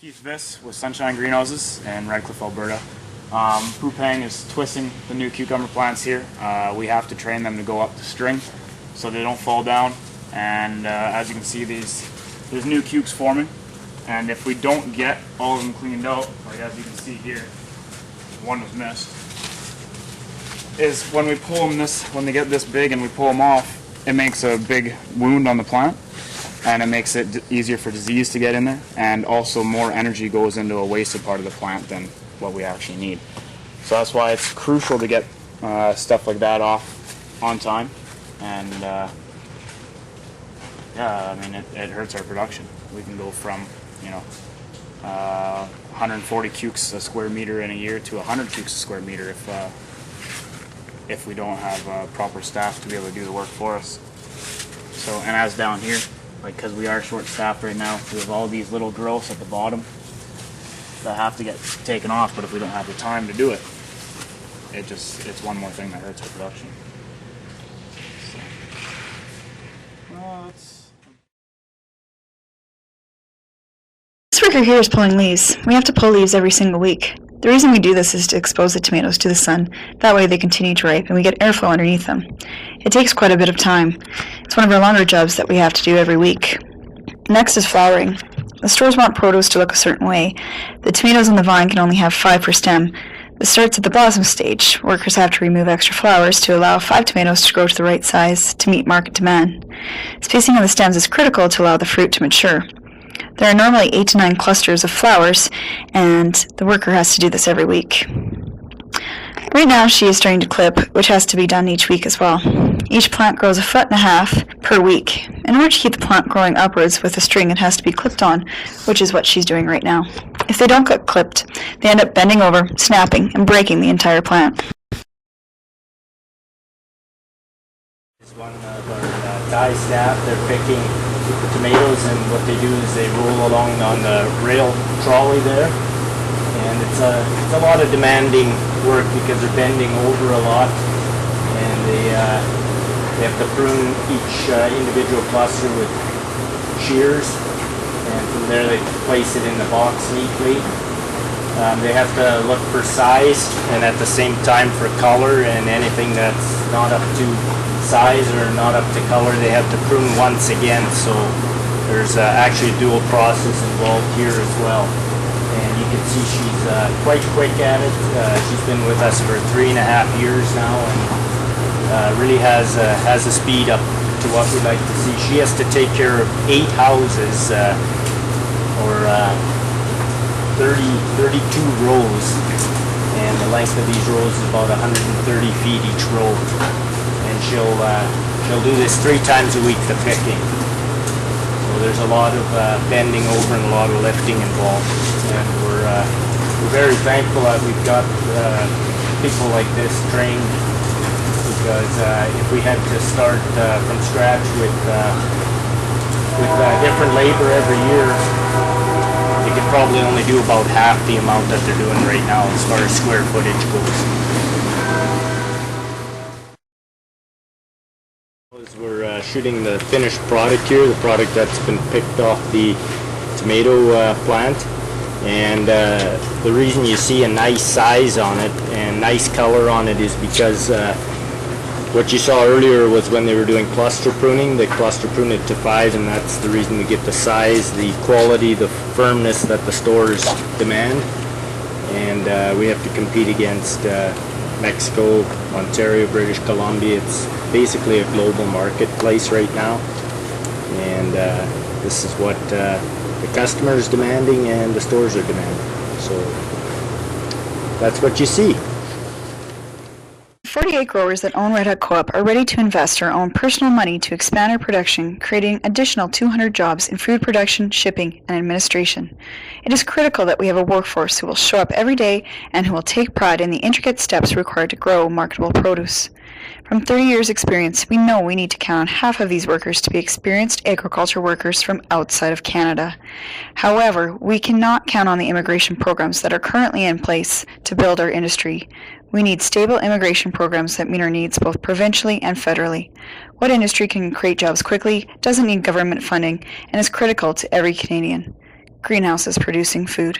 Keith Viss with Sunshine Greenhouses in Redcliffe, Alberta. Pupang is twisting the new cucumber plants here. We have to train them to go up the string so they don't fall down. And as you can see, there's new cukes forming. And if we don't get all of them cleaned out, like as you can see here, one was missed, is when we pull them when they get this big and we pull them off, it makes a big wound on the plant. And it makes it easier for disease to get in there, and also more energy goes into a wasted part of the plant than what we actually need. So that's why it's crucial to get stuff like that off on time. And yeah, I mean, it hurts our production. We can go from 140 cukes a square meter in a year to 100 cukes a square meter if we don't have proper staff to be able to do the work for us. So, and as down here, because we are short-staffed right now, we have all these little growths at the bottom that have to get taken off, but if we don't have the time to do it, it's one more thing that hurts our production. This worker here is pulling leaves. We have to pull leaves every single week. The reason we do this is to expose the tomatoes to the sun. That way they continue to ripen and we get airflow underneath them. It takes quite a bit of time. It's one of our longer jobs that we have to do every week. Next is flowering. The stores want produce to look a certain way. The tomatoes on the vine can only have 5 per stem. This starts at the blossom stage. Workers have to remove extra flowers to allow 5 tomatoes to grow to the right size to meet market demand. Spacing on the stems is critical to allow the fruit to mature. There are normally 8 to 9 clusters of flowers, and the worker has to do this every week. Right now she is starting to clip, which has to be done each week as well. Each plant grows 1.5 feet per week. In order to keep the plant growing upwards with a string, it has to be clipped on, which is what she's doing right now. If they don't get clipped, they end up bending over, snapping, and breaking the entire plant. One of our Thai staff, they're picking the tomatoes, and what they do is they roll along on the rail trolley there, and it's a lot of demanding work because they're bending over a lot, and they have to prune each individual cluster with shears, and from there they place it in the box neatly. They have to look for size and at the same time for color, and anything that's not up to size or not up to color they have to prune once again. So there's actually a dual process involved here as well, and you can see she's quite quick at it. She's been with us for 3.5 years now, and really has a speed up to what we like to see. She has to take care of 8 houses or 32 rows, and the length of these rows is about 130 feet each row, and she'll do this 3 times a week, the picking. So there's a lot of bending over and a lot of lifting involved, and we're very thankful that we've got people like this trained, because if we had to start from scratch with different labor every year, they could probably only do about half the amount that they're doing right now as far as square footage goes. We're shooting the finished product here, the product that's been picked off the tomato plant, and the reason you see a nice size on it and nice color on it is because what you saw earlier was when they were doing cluster pruning. They cluster prune it to 5, and that's the reason we get the size, the quality, the firmness that the stores demand. And we have to compete against Mexico, Ontario, British Columbia. It's basically a global marketplace right now, and this is what the customer is demanding and the stores are demanding. So that's what you see. 48 growers that own Red Hut Co-op are ready to invest our own personal money to expand our production, creating additional 200 jobs in food production, shipping, and administration. It is critical that we have a workforce who will show up every day and who will take pride in the intricate steps required to grow marketable produce. From 30 years' experience, we know we need to count on half of these workers to be experienced agriculture workers from outside of Canada. However, we cannot count on the immigration programs that are currently in place to build our industry. We need stable immigration programs that meet our needs both provincially and federally. What industry can create jobs quickly, doesn't need government funding, and is critical to every Canadian? greenhouses producing food.